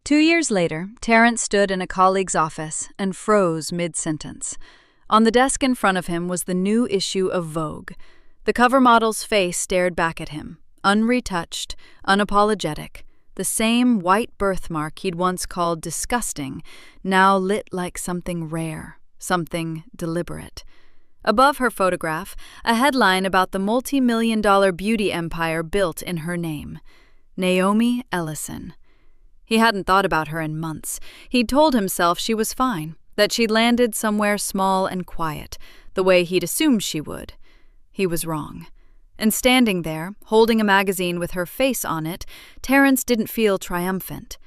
2 years later, Terrence stood in a colleague's office and froze mid-sentence. On the desk in front of him was the new issue of Vogue. The cover model's face stared back at him, unretouched, unapologetic. The same white birthmark he'd once called disgusting, now lit like something rare, something deliberate. Above her photograph, a headline about the multi-million-dollar beauty empire built in her name. Naomi Ellison. He hadn't thought about her in months. He'd told himself she was fine, that she'd landed somewhere small and quiet, the way he'd assumed she would. He was wrong. And standing there, holding a magazine with her face on it, Terrence didn't feel triumphant.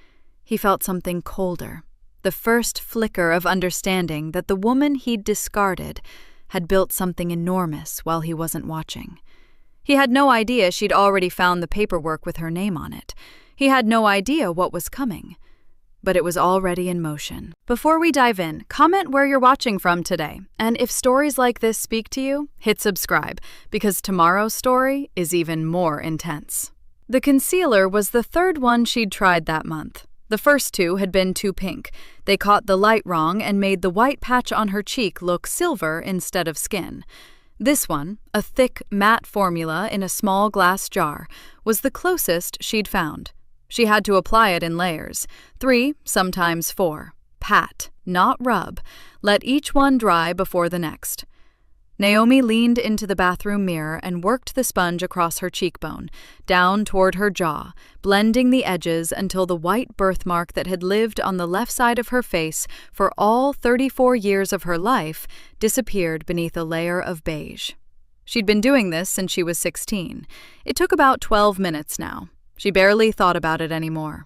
He felt something colder, the first flicker of understanding that the woman he'd discarded had built something enormous while he wasn't watching. He had no idea she'd already found the paperwork with her name on it. He had no idea what was coming, but it was already in motion. Before we dive in, comment where you're watching from today, and if stories like this speak to you, hit subscribe, because tomorrow's story is even more intense. The concealer was the third one she'd tried that month. The first two had been too pink. They caught the light wrong and made the white patch on her cheek look silver instead of skin. This one, a thick, matte formula in a small glass jar, was the closest she'd found. She had to apply it in layers, 3, sometimes 4. Pat, not rub. Let each one dry before the next. Naomi leaned into the bathroom mirror and worked the sponge across her cheekbone, down toward her jaw, blending the edges until the white birthmark that had lived on the left side of her face for all 34 years of her life disappeared beneath a layer of beige. She'd been doing this since she was 16. It took about 12 minutes now. She barely thought about it anymore.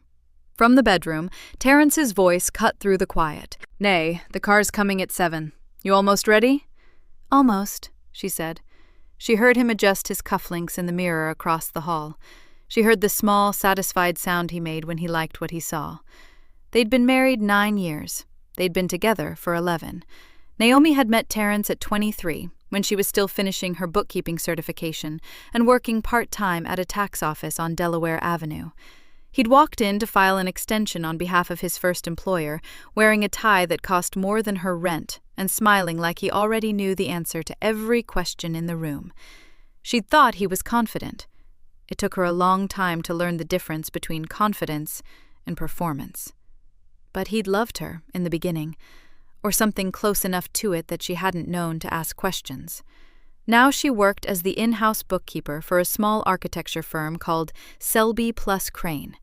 From the bedroom, Terrence's voice cut through the quiet. "Nay, the car's coming at 7. You almost ready?" "Almost," she said. She heard him adjust his cufflinks in the mirror across the hall. She heard the small, satisfied sound he made when he liked what he saw. They'd been married 9 years. They'd been together for 11. Naomi had met Terrence at 23, when she was still finishing her bookkeeping certification and working part-time at a tax office on Delaware Avenue. He'd walked in to file an extension on behalf of his first employer, wearing a tie that cost more than her rent and smiling like he already knew the answer to every question in the room. She'd thought he was confident. It took her a long time to learn the difference between confidence and performance. But he'd loved her in the beginning, or something close enough to it that she hadn't known to ask questions. Now she worked as the in-house bookkeeper for a small architecture firm called Selby plus Crane.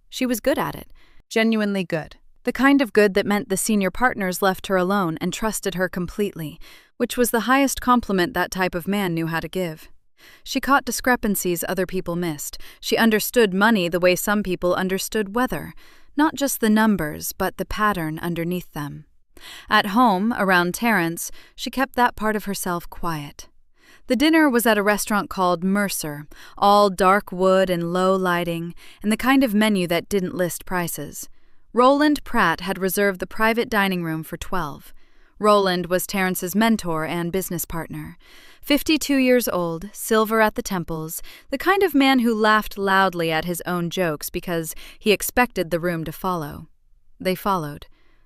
She was good at it, genuinely good. The kind of good that meant the senior partners left her alone and trusted her completely, which was the highest compliment that type of man knew how to give. She caught discrepancies other people missed. She understood money the way some people understood weather, not just the numbers, but the pattern underneath them. At home, around Terrence, she kept that part of herself quiet. The dinner was at a restaurant called Mercer, all dark wood and low lighting, and the kind of menu that didn't list prices. Roland Pratt had reserved the private dining room for 12. Roland was Terrence's mentor and business partner. 52 years old, silver at the temples, the kind of man who laughed loudly at his own jokes because he expected the room to follow. They followed.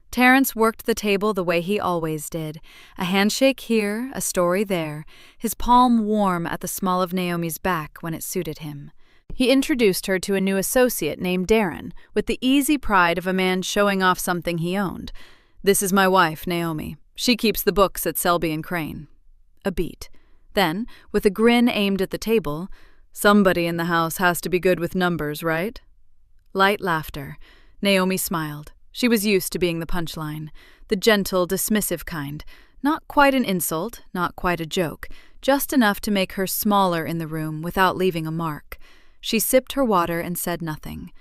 Terrence worked the table the way he always did, a handshake here, a story there, his palm warm at the small of Naomi's back when it suited him. He introduced her to a new associate named Darren, with the easy pride of a man showing off something he owned. "This is my wife, Naomi. She keeps the books at Selby and Crane." A beat. Then, with a grin aimed at the table, "Somebody in the house has to be good with numbers, right?" Light laughter. Naomi smiled. She was used to being the punchline, the gentle, dismissive kind. Not quite an insult, not quite a joke, just enough to make her smaller in the room without leaving a mark. She sipped her water and said nothing.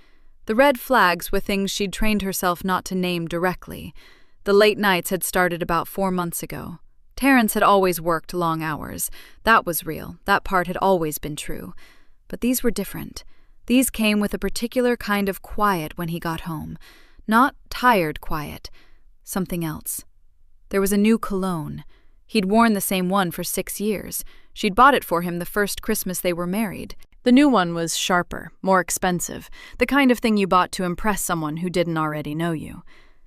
The red flags were things she'd trained herself not to name directly. The late nights had started about 4 months ago. Terrence had always worked long hours. That was real. That part had always been true. But these were different. These came with a particular kind of quiet when he got home. Not tired quiet. Something else. There was a new cologne. He'd worn the same one for 6 years. She'd bought it for him the first Christmas they were married. The new one was sharper, more expensive, the kind of thing you bought to impress someone who didn't already know you.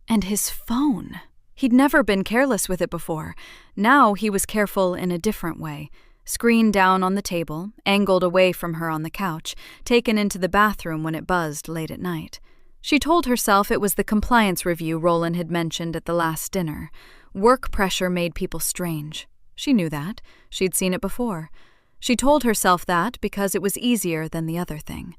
And his phone. He'd never been careless with it before. Now he was careful in a different way. Screen down on the table, angled away from her on the couch, taken into the bathroom when it buzzed late at night. She told herself it was the compliance review Roland had mentioned at the last dinner. Work pressure made people strange. She knew that. She'd seen it before. She told herself that because it was easier than the other thing.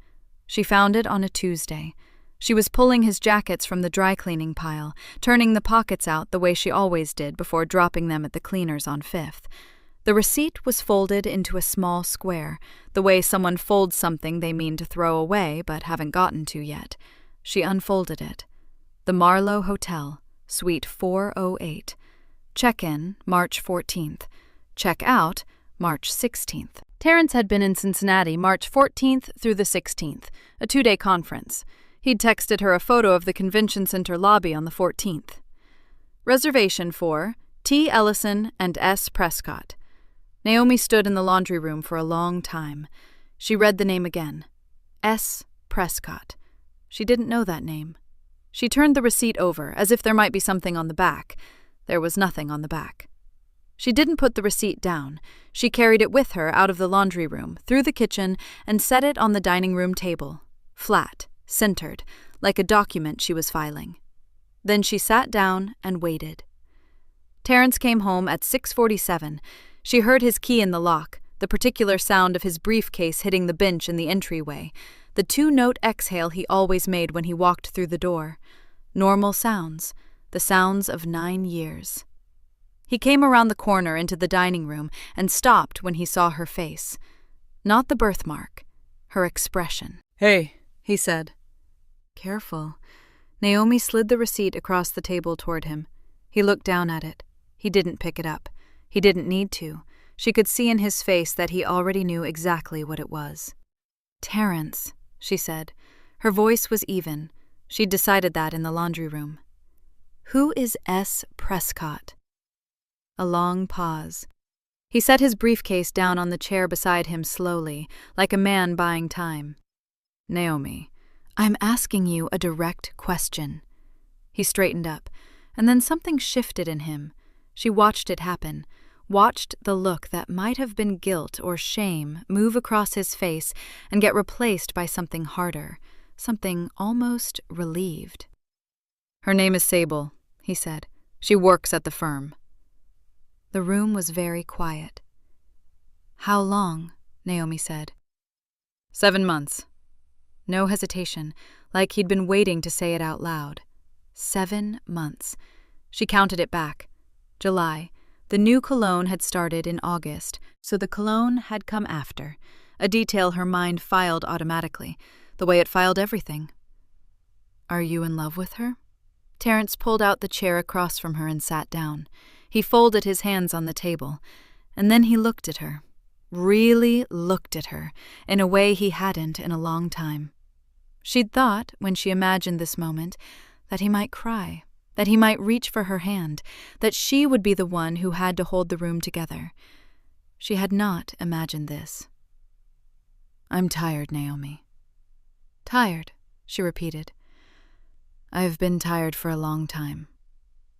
She found it on a Tuesday. She was pulling his jackets from the dry cleaning pile, turning the pockets out the way she always did before dropping them at the cleaners on Fifth. The receipt was folded into a small square, the way someone folds something they mean to throw away but haven't gotten to yet. She unfolded it. The Marlowe Hotel, Suite 408. Check-in, March 14th. Check-out, March 16th. Terrence had been in Cincinnati March 14th through the 16th, a 2-day conference. He'd texted her a photo of the convention center lobby on the 14th. Reservation for T. Ellison and S. Prescott. Naomi stood in the laundry room for a long time. She read the name again. S. Prescott. She didn't know that name. She turned the receipt over, as if there might be something on the back. There was nothing on the back. She didn't put the receipt down. She carried it with her out of the laundry room, through the kitchen, and set it on the dining room table. Flat, centered, like a document she was filing. Then she sat down and waited. Terrence came home at 6:47. She heard his key in the lock, the particular sound of his briefcase hitting the bench in the entryway, the 2-note exhale he always made when he walked through the door. Normal sounds, the sounds of 9 years. He came around the corner into the dining room and stopped when he saw her face. Not the birthmark, her expression. "Hey," he said. "Careful." Naomi slid the receipt across the table toward him. He looked down at it. He didn't pick it up. He didn't need to. She could see in his face that he already knew exactly what it was. "Terrence," she said. Her voice was even. She'd decided that in the laundry room. "Who is S. Prescott?" A long pause. He set his briefcase down on the chair beside him slowly, like a man buying time. "Naomi, I'm asking you a direct question." He straightened up, and then something shifted in him. She watched it happen, watched the look that might have been guilt or shame move across his face and get replaced by something harder, something almost relieved. "Her name is Sable," he said. "She works at the firm." The room was very quiet. "How long?" Naomi said. 7 months. No hesitation, like he'd been waiting to say it out loud. 7 months. She counted it back. July. The new cologne had started in August, so the cologne had come after, a detail her mind filed automatically, the way it filed everything. "Are you in love with her?" Terrence pulled out the chair across from her and sat down. He folded his hands on the table, and then he looked at her, really looked at her, in a way he hadn't in a long time. She'd thought, when she imagined this moment, that he might cry, that he might reach for her hand, that she would be the one who had to hold the room together. She had not imagined this. "I'm tired, Naomi." "Tired," she repeated. "I've been tired for a long time."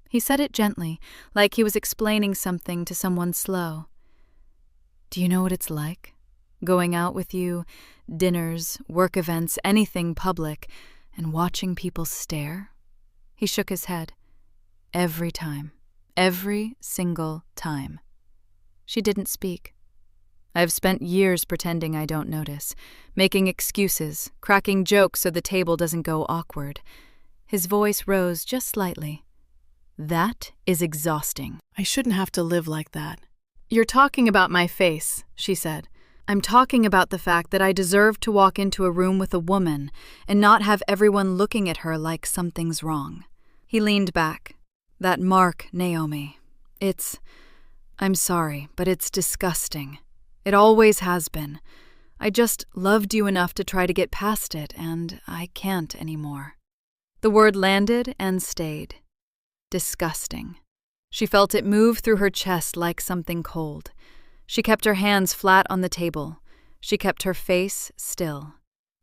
He said it gently, like he was explaining something to someone slow. "Do you know what it's like? Going out with you, dinners, work events, anything public, and watching people stare?" He shook his head. "Every time. Every single time." She didn't speak. "I've spent years pretending I don't notice, making excuses, cracking jokes so the table doesn't go awkward." His voice rose just slightly. "That is exhausting. I shouldn't have to live like that." "You're talking about my face," she said. "I'm talking about the fact that I deserve to walk into a room with a woman and not have everyone looking at her like something's wrong." He leaned back. "That mark, Naomi. I'm sorry, but it's disgusting. It always has been. I just loved you enough to try to get past it, and I can't anymore." The word landed and stayed. Disgusting. She felt it move through her chest like something cold. She kept her hands flat on the table. She kept her face still.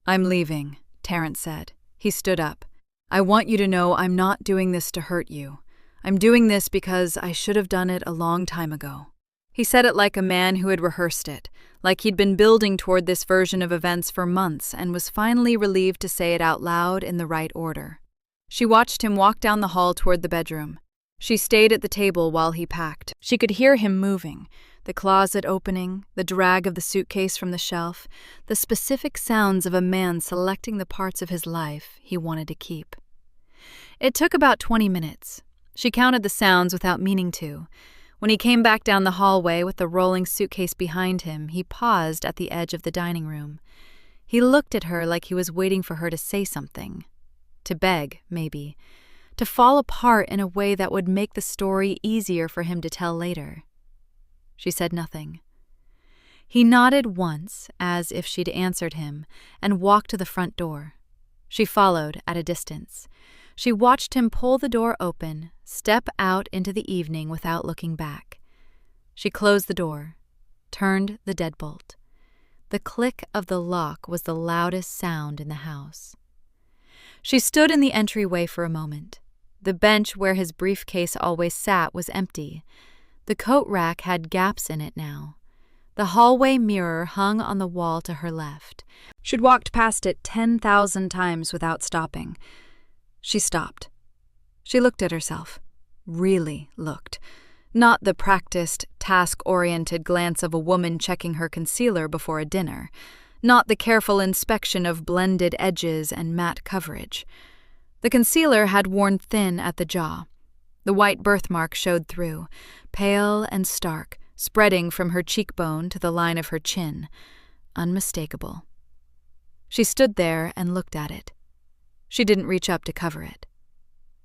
"I'm leaving," Terrence said. He stood up. "I want you to know I'm not doing this to hurt you. I'm doing this because I should have done it a long time ago." He said it like a man who had rehearsed it, like he'd been building toward this version of events for months and was finally relieved to say it out loud in the right order. She watched him walk down the hall toward the bedroom. She stayed at the table while he packed. She could hear him moving, the closet opening, the drag of the suitcase from the shelf, the specific sounds of a man selecting the parts of his life he wanted to keep. It took about 20 minutes. She counted the sounds without meaning to. When he came back down the hallway with the rolling suitcase behind him, he paused at the edge of the dining room. He looked at her like he was waiting for her to say something. To beg, maybe. To fall apart in a way that would make the story easier for him to tell later. She said nothing. He nodded once, as if she'd answered him, and walked to the front door. She followed at a distance. She watched him pull the door open, step out into the evening without looking back. She closed the door, turned the deadbolt. The click of the lock was the loudest sound in the house. She stood in the entryway for a moment. The bench where his briefcase always sat was empty. The coat rack had gaps in it now. The hallway mirror hung on the wall to her left. She'd walked past it 10,000 times without stopping. She stopped. She looked at herself. Really looked. Not the practiced, task-oriented glance of a woman checking her concealer before a dinner. Not the careful inspection of blended edges and matte coverage. The concealer had worn thin at the jaw. The white birthmark showed through, pale and stark, spreading from her cheekbone to the line of her chin. Unmistakable. She stood there and looked at it. She didn't reach up to cover it.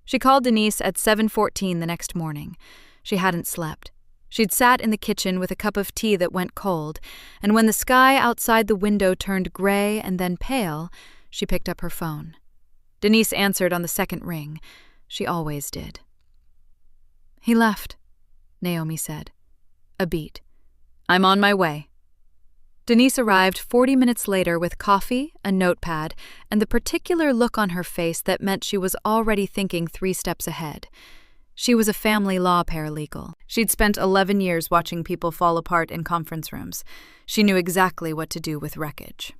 She called Denise at 7:14 the next morning. She hadn't slept. She'd sat in the kitchen with a cup of tea that went cold, and when the sky outside the window turned gray and then pale, she picked up her phone. Denise answered on the second ring. She always did. "He left," Naomi said. A beat. "I'm on my way." Denise arrived 40 minutes later with coffee, a notepad, and the particular look on her face that meant she was already thinking 3 steps ahead. She was a family law paralegal. She'd spent 11 years watching people fall apart in conference rooms. She knew exactly what to do with wreckage.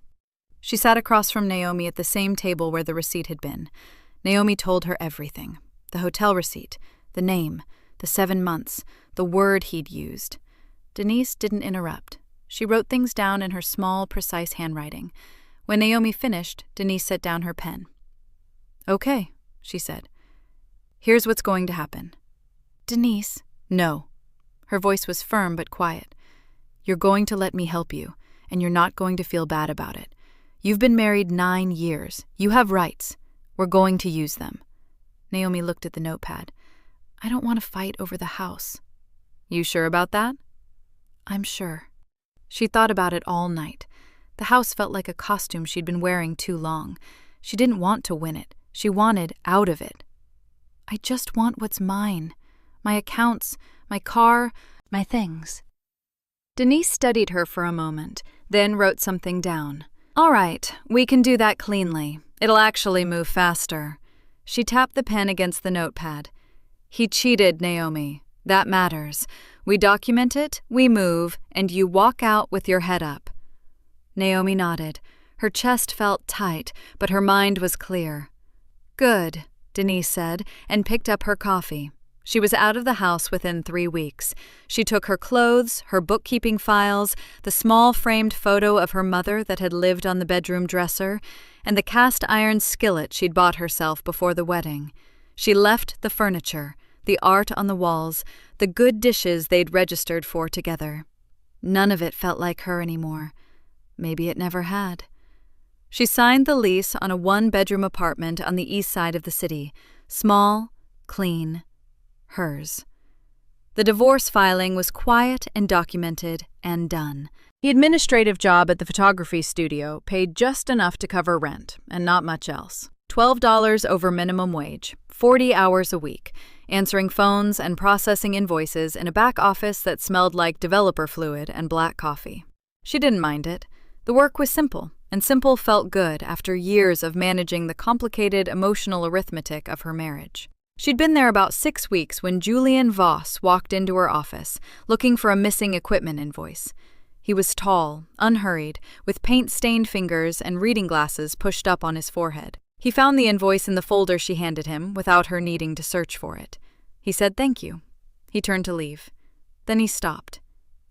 She sat across from Naomi at the same table where the receipt had been. Naomi told her everything. The hotel receipt, the name, the 7 months, the word he'd used. Denise didn't interrupt. She wrote things down in her small, precise handwriting. When Naomi finished, Denise set down her pen. "Okay," she said. "Here's what's going to happen." "Denise." "No." Her voice was firm but quiet. "You're going to let me help you, and you're not going to feel bad about it. You've been married 9 years. You have rights. We're going to use them." Naomi looked at the notepad. "I don't want to fight over the house." "You sure about that?" "I'm sure." She thought about it all night. The house felt like a costume she'd been wearing too long. She didn't want to win it. She wanted out of it. "I just want what's mine. My accounts, my car, my things." Denise studied her for a moment, then wrote something down. "All right, we can do that cleanly. It'll actually move faster." She tapped the pen against the notepad. "He cheated, Naomi. That matters. We document it, we move, and you walk out with your head up." Naomi nodded. Her chest felt tight, but her mind was clear. "Good," Denise said, and picked up her coffee. She was out of the house within 3 weeks. She took her clothes, her bookkeeping files, the small framed photo of her mother that had lived on the bedroom dresser, and the cast-iron skillet she'd bought herself before the wedding. She left the furniture, the art on the walls, the good dishes they'd registered for together. None of it felt like her anymore. Maybe it never had. She signed the lease on a 1-bedroom apartment on the east side of the city. Small, clean, hers. The divorce filing was quiet and documented and done. The administrative job at the photography studio paid just enough to cover rent, and not much else. $12 over minimum wage, 40 hours a week, answering phones and processing invoices in a back office that smelled like developer fluid and black coffee. She didn't mind it. The work was simple, and simple felt good after years of managing the complicated emotional arithmetic of her marriage. She'd been there about 6 weeks when Julian Voss walked into her office, looking for a missing equipment invoice. He was tall, unhurried, with paint-stained fingers and reading glasses pushed up on his forehead. He found the invoice in the folder she handed him without her needing to search for it. He said thank you. He turned to leave. Then he stopped.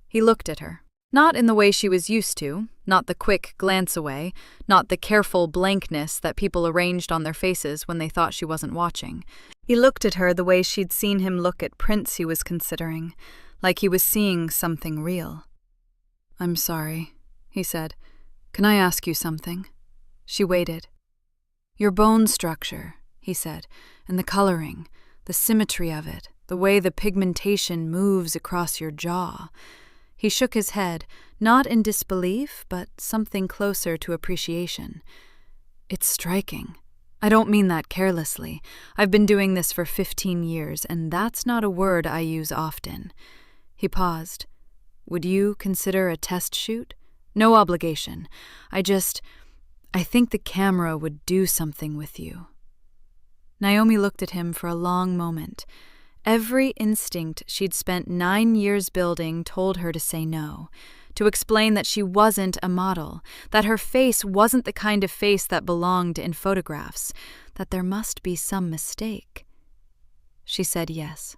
He looked at her. Not in the way she was used to, not the quick glance away, not the careful blankness that people arranged on their faces when they thought she wasn't watching. He looked at her the way she'd seen him look at prints he was considering, like he was seeing something real. "I'm sorry," he said. "Can I ask you something?" She waited. "Your bone structure," he said, "and the coloring, the symmetry of it, the way the pigmentation moves across your jaw." He shook his head, not in disbelief, but something closer to appreciation. "It's striking. I don't mean that carelessly. I've been doing this for 15 years, and that's not a word I use often." He paused. "Would you consider a test shoot? No obligation. I think the camera would do something with you." Naomi looked at him for a long moment. Every instinct she'd spent 9 years building told her to say no, to explain that she wasn't a model, that her face wasn't the kind of face that belonged in photographs, that there must be some mistake. She said yes.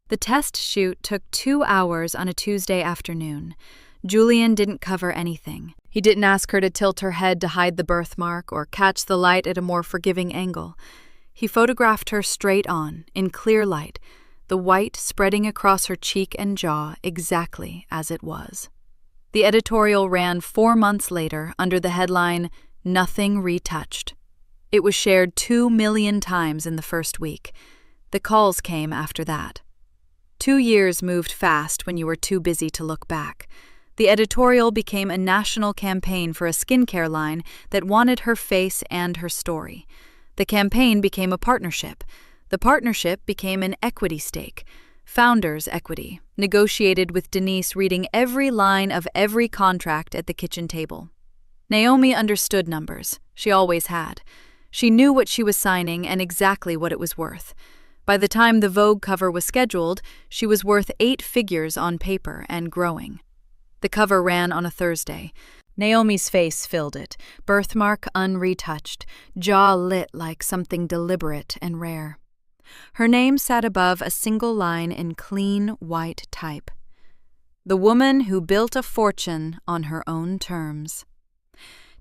The test shoot took 2 hours on a Tuesday afternoon. Julian didn't cover anything. He didn't ask her to tilt her head to hide the birthmark or catch the light at a more forgiving angle. He photographed her straight on, in clear light, the white spreading across her cheek and jaw exactly as it was. The editorial ran 4 months later under the headline, "Nothing Retouched." It was shared 2 million times in the first week. The calls came after that. 2 years moved fast when you were too busy to look back. The editorial became a national campaign for a skincare line that wanted her face and her story. The campaign became a partnership. The partnership became an equity stake, founders' equity, negotiated with Denise reading every line of every contract at the kitchen table. Naomi understood numbers. She always had. She knew what she was signing and exactly what it was worth. By the time the Vogue cover was scheduled, she was worth 8 figures on paper and growing. The cover ran on a Thursday. Naomi's face filled it, birthmark unretouched, jaw lit like something deliberate and rare. Her name sat above a single line in clean white type. "The woman who built a fortune on her own terms."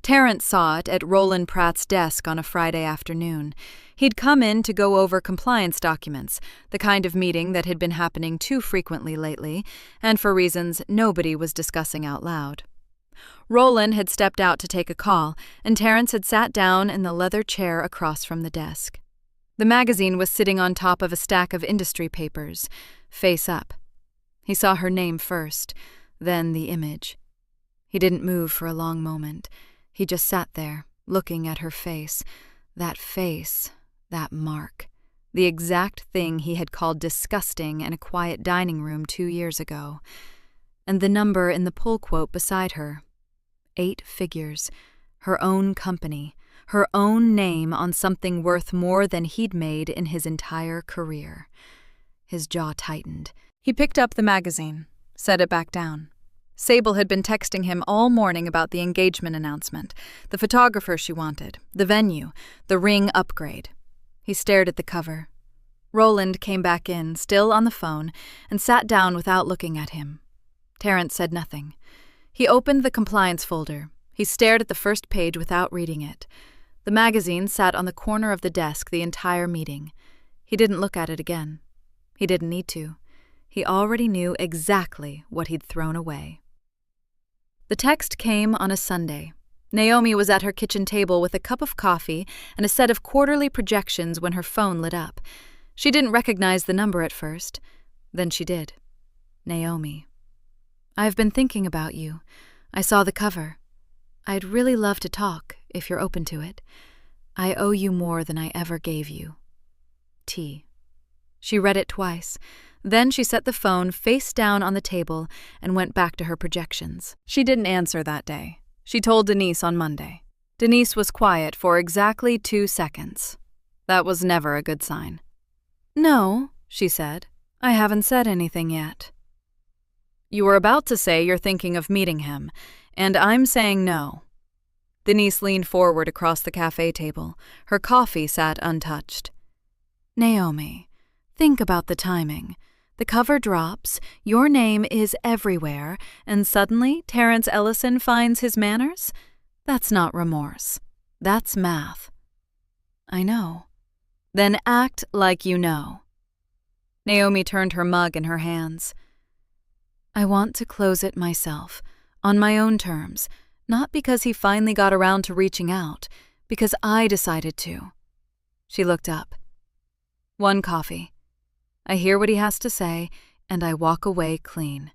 Terrence saw it at Roland Pratt's desk on a Friday afternoon. He'd come in to go over compliance documents, the kind of meeting that had been happening too frequently lately, and for reasons nobody was discussing out loud. Roland had stepped out to take a call, and Terrence had sat down in the leather chair across from the desk. The magazine was sitting on top of a stack of industry papers, face up. He saw her name first, then the image. He didn't move for a long moment. He just sat there, looking at her face, that mark, the exact thing he had called disgusting in a quiet dining room 2 years ago. And the number in the pull quote beside her. 8 figures, her own company, her own name on something worth more than he'd made in his entire career. His jaw tightened. He picked up the magazine, set it back down. Sable had been texting him all morning about the engagement announcement, the photographer she wanted, the venue, the ring upgrade. He stared at the cover. Roland came back in, still on the phone, and sat down without looking at him. Terrence said nothing. He opened the compliance folder. He stared at the first page without reading it. The magazine sat on the corner of the desk the entire meeting. He didn't look at it again. He didn't need to. He already knew exactly what he'd thrown away. The text came on a Sunday. Naomi was at her kitchen table with a cup of coffee and a set of quarterly projections when her phone lit up. She didn't recognize the number at first. Then she did. Naomi. "I've been thinking about you. I saw the cover. I'd really love to talk, if you're open to it. I owe you more than I ever gave you. T." She read it twice. Then she set the phone face down on the table and went back to her projections. She didn't answer that day. she told Denise on Monday. Denise was quiet for exactly 2 seconds. That was never a good sign. "No," she said. "I haven't said anything yet." "You were about to say you're thinking of meeting him, and I'm saying no." Denise leaned forward across the cafe table. Her coffee sat untouched. "Naomi, think about the timing. The cover drops, your name is everywhere, and suddenly Terrence Ellison finds his manners? That's not remorse. That's math." "I know." "Then act like you know." Naomi turned her mug in her hands. "I want to close it myself, on my own terms, not because he finally got around to reaching out, because I decided to." She looked up. "1 coffee. I hear what he has to say, and I walk away clean."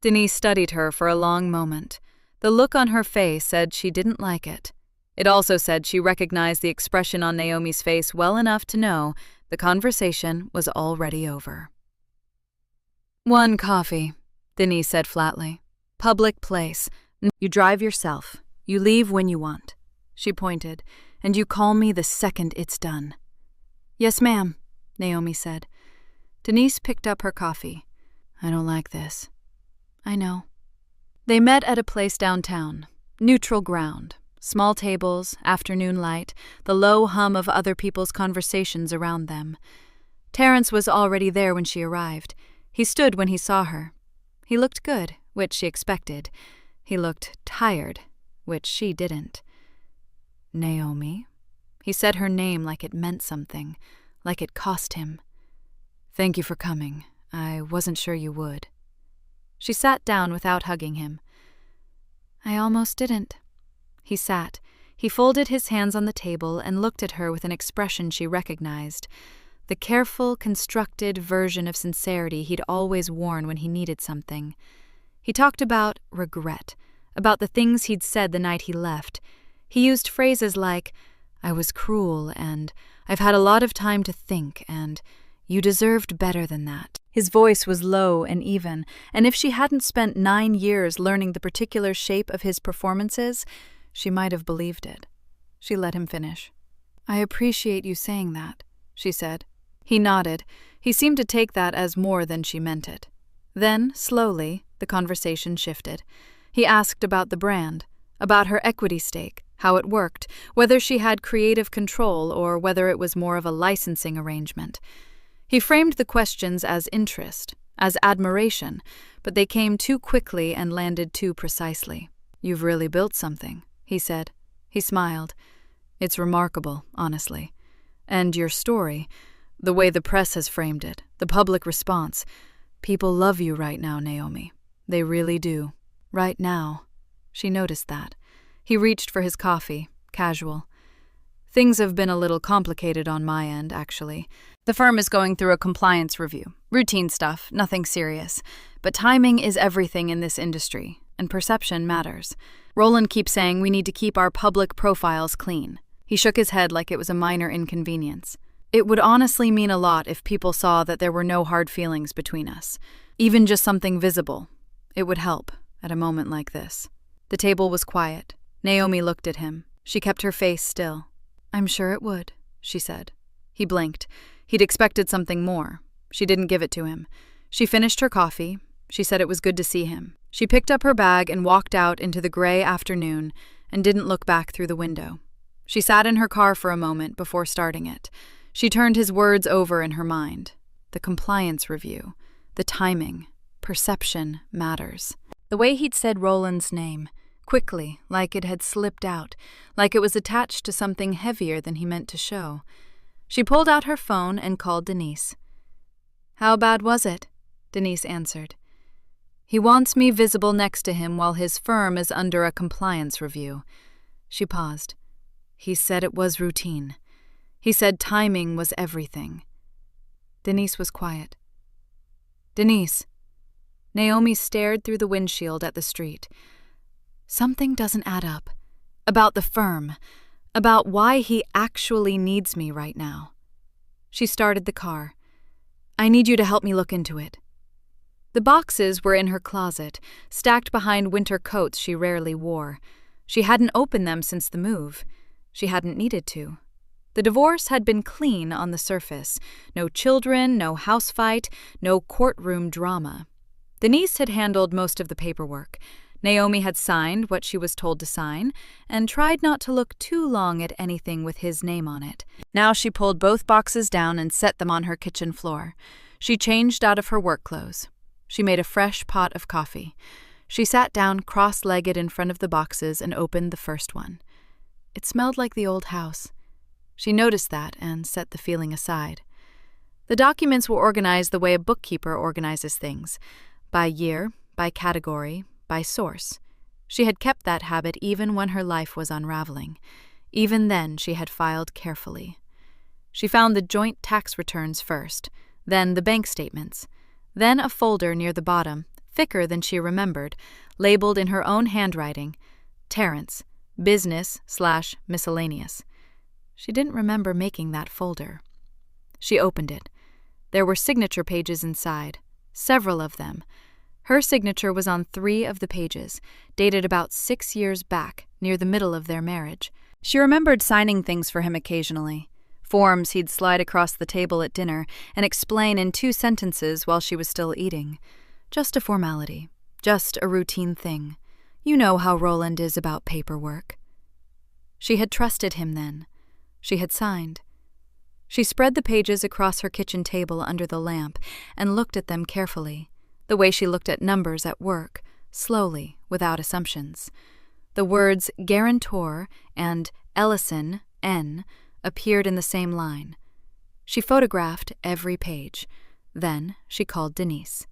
Denise studied her for a long moment. The look on her face said she didn't like it. It also said she recognized the expression on Naomi's face well enough to know the conversation was already over. "1 coffee," Denise said flatly. "Public place. You drive yourself. You leave when you want." She pointed. "And you call me the second it's done." "Yes, ma'am," Naomi said. Denise picked up her coffee. "I don't like this." "I know." They met at a place downtown. Neutral ground. Small tables, afternoon light, the low hum of other people's conversations around them. Terrence was already there when she arrived. He stood when he saw her. He looked good, which she expected. He looked tired, which she didn't. "Naomi?" He said her name like it meant something, like it cost him. "Thank you for coming. I wasn't sure you would." She sat down without hugging him. "I almost didn't." He sat. He folded his hands on the table and looked at her with an expression she recognized. The careful, constructed version of sincerity he'd always worn when he needed something. He talked about regret, about the things he'd said the night he left. He used phrases like, "I was cruel," and "I've had a lot of time to think," and "You deserved better than that." His voice was low and even, and if she hadn't spent 9 years learning the particular shape of his performances, she might have believed it. She let him finish. "I appreciate you saying that," she said. He nodded. He seemed to take that as more than she meant it. Then, slowly, the conversation shifted. He asked about the brand, about her equity stake, how it worked, whether she had creative control or whether it was more of a licensing arrangement. He framed the questions as interest, as admiration, but they came too quickly and landed too precisely. "You've really built something," he said. He smiled. "It's remarkable, honestly. And your story, the way the press has framed it, the public response. People love you right now, Naomi. They really do. Right now." She noticed that. He reached for his coffee, casual. "Things have been a little complicated on my end, actually. The firm is going through a compliance review. Routine stuff, nothing serious. But timing is everything in this industry, and perception matters. Roland keeps saying we need to keep our public profiles clean." He shook his head like it was a minor inconvenience. "It would honestly mean a lot if people saw that there were no hard feelings between us. Even just something visible. It would help, at a moment like this." The table was quiet. Naomi looked at him. She kept her face still. "I'm sure it would," she said. He blinked. He'd expected something more. She didn't give it to him. She finished her coffee. She said it was good to see him. She picked up her bag and walked out into the gray afternoon and didn't look back through the window. She sat in her car for a moment before starting it. She turned his words over in her mind. The compliance review. The timing. Perception matters. The way he'd said Roland's name, quickly, like it had slipped out, like it was attached to something heavier than he meant to show. She pulled out her phone and called Denise. "How bad was it?" Denise answered. "He wants me visible next to him while his firm is under a compliance review." She paused. "He said it was routine. He said timing was everything." Denise was quiet. "Denise." Naomi stared through the windshield at the street. "Something doesn't add up. About the firm. About why he actually needs me right now." She started the car. "I need you to help me look into it." The boxes were in her closet, stacked behind winter coats she rarely wore. She hadn't opened them since the move. She hadn't needed to. The divorce had been clean on the surface. No children, no house fight, no courtroom drama. Denise had handled most of the paperwork. Naomi had signed what she was told to sign and tried not to look too long at anything with his name on it. Now she pulled both boxes down and set them on her kitchen floor. She changed out of her work clothes. She made a fresh pot of coffee. She sat down cross-legged in front of the boxes and opened the first one. It smelled like the old house. She noticed that and set the feeling aside. The documents were organized the way a bookkeeper organizes things, by year, by category, by source. She had kept that habit even when her life was unraveling. Even then, she had filed carefully. She found the joint tax returns first, then the bank statements, then a folder near the bottom, thicker than she remembered, labeled in her own handwriting, Terrence, business/miscellaneous. She didn't remember making that folder. She opened it. There were signature pages inside, several of them. Her signature was on 3 of the pages, dated about 6 years back, near the middle of their marriage. She remembered signing things for him occasionally. Forms he'd slide across the table at dinner and explain in 2 sentences while she was still eating. Just a formality. Just a routine thing. You know how Roland is about paperwork. She had trusted him then. She had signed. She spread the pages across her kitchen table under the lamp and looked at them carefully, the way she looked at numbers at work, slowly, without assumptions. The words guarantor and Ellison, N, appeared in the same line. She photographed every page. Then she called Denise.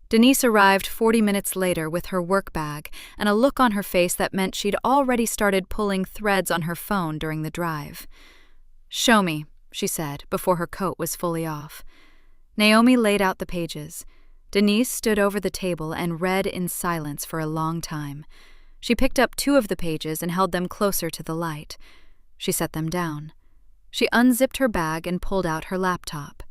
Denise arrived 40 minutes later with her work bag and a look on her face that meant she'd already started pulling threads on her phone during the drive. "Show me," she said, before her coat was fully off. Naomi laid out the pages. Denise stood over the table and read in silence for a long time. She picked up 2 of the pages and held them closer to the light. She set them down. She unzipped her bag and pulled out her laptop.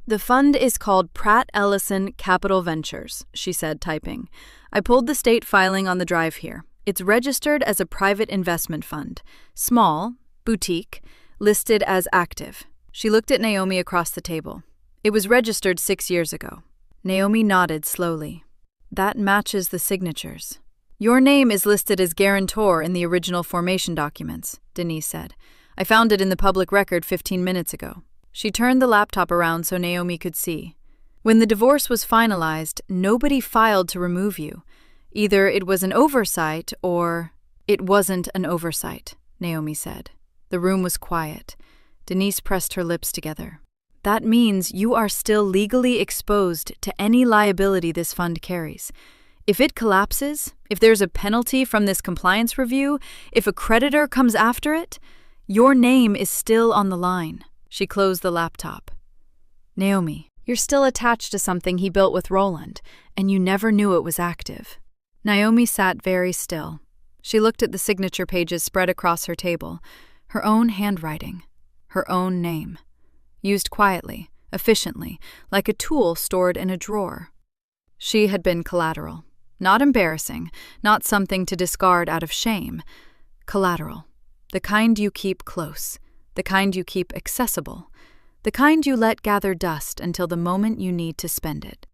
"The fund is called Pratt Ellison Capital Ventures," she said, typing. "I pulled the state filing on the drive here. It's registered as a private investment fund. Small, boutique, listed as active." She looked at Naomi across the table. "It was registered 6 years ago." Naomi nodded slowly. "That matches the signatures." "Your name is listed as guarantor in the original formation documents," Denise said. "I found it in the public record 15 minutes ago." She turned the laptop around so Naomi could see. "When the divorce was finalized, nobody filed to remove you. Either it was an oversight or—" "It wasn't an oversight," Naomi said. The room was quiet. Denise pressed her lips together. "That means you are still legally exposed to any liability this fund carries. If it collapses, if there's a penalty from this compliance review, if a creditor comes after it, your name is still on the line." She closed the laptop. "Naomi, you're still attached to something he built with Roland, and you never knew it was active." Naomi sat very still. She looked at the signature pages spread across her table. Her own handwriting. Her own name. Used quietly, efficiently, like a tool stored in a drawer. She had been collateral. Not embarrassing, not something to discard out of shame. Collateral. The kind you keep close. The kind you keep accessible. The kind you let gather dust until the moment you need to spend it.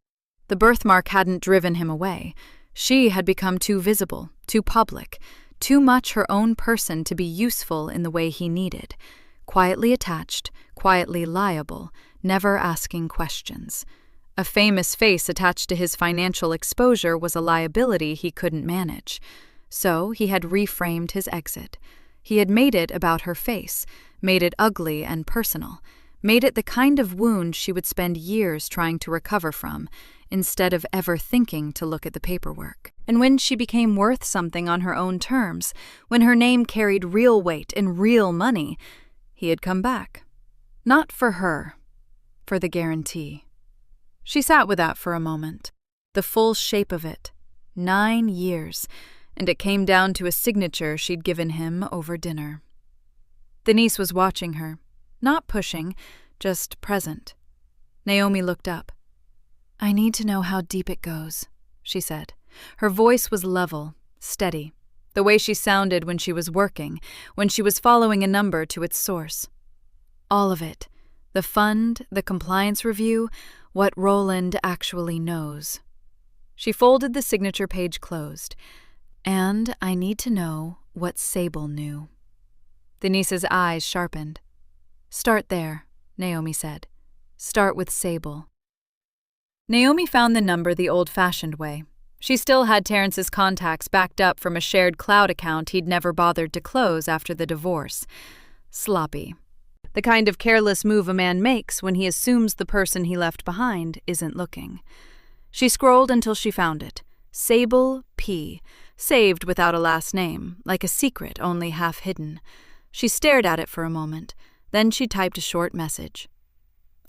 The birthmark hadn't driven him away. She had become too visible, too public, too much her own person to be useful in the way he needed. Quietly attached, quietly liable, never asking questions. A famous face attached to his financial exposure was a liability he couldn't manage. So he had reframed his exit. He had made it about her face, made it ugly and personal, made it the kind of wound she would spend years trying to recover from, instead of ever thinking to look at the paperwork. And when she became worth something on her own terms, when her name carried real weight and real money, he had come back. Not for her, for the guarantee. She sat with that for a moment. The full shape of it. 9 years, and it came down to a signature she'd given him over dinner. Denise was watching her, not pushing, just present. Naomi looked up. I need to know how deep it goes, she said. Her voice was level, steady, the way she sounded when she was working, when she was following a number to its source. All of it. The fund, the compliance review, what Roland actually knows. She folded the signature page closed. And I need to know what Sable knew. Denise's eyes sharpened. Start there, Naomi said. Start with Sable. Naomi found the number the old-fashioned way. She still had Terrence's contacts backed up from a shared cloud account he'd never bothered to close after the divorce. Sloppy. The kind of careless move a man makes when he assumes the person he left behind isn't looking. She scrolled until she found it. Sable P. Saved without a last name, like a secret only half hidden. She stared at it for a moment. Then she typed a short message.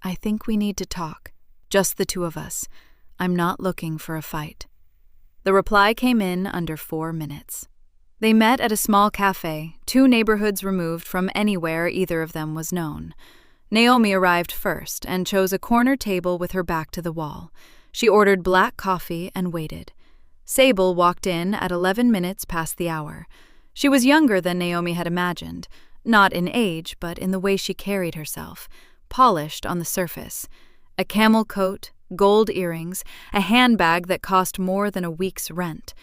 I think we need to talk. Just the two of us. I'm not looking for a fight. The reply came in under 4 minutes. They met at a small cafe, 2 neighborhoods removed from anywhere either of them was known. Naomi arrived first and chose a corner table with her back to the wall. She ordered black coffee and waited. Sable walked in at 11 minutes past the hour. She was younger than Naomi had imagined, not in age, but in the way she carried herself, polished on the surface. A camel coat, gold earrings, a handbag that cost more than a week's rent.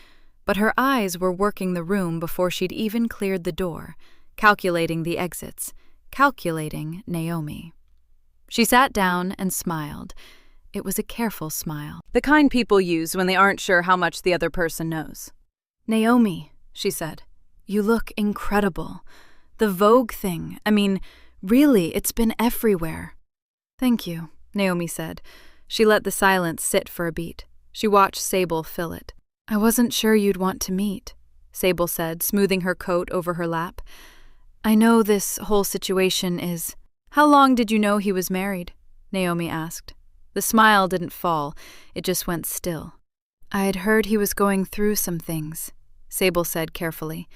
But her eyes were working the room before she'd even cleared the door, calculating the exits, calculating Naomi. She sat down and smiled. It was a careful smile, the kind people use when they aren't sure how much the other person knows. Naomi, she said, you look incredible. The Vogue thing, really, it's been everywhere. Thank you, Naomi said. She let the silence sit for a beat. She watched Sable fill it. I wasn't sure you'd want to meet, Sable said, smoothing her coat over her lap. I know this whole situation is... How long did you know he was married? Naomi asked. The smile didn't fall. It just went still. I'd heard he was going through some things, Sable said carefully.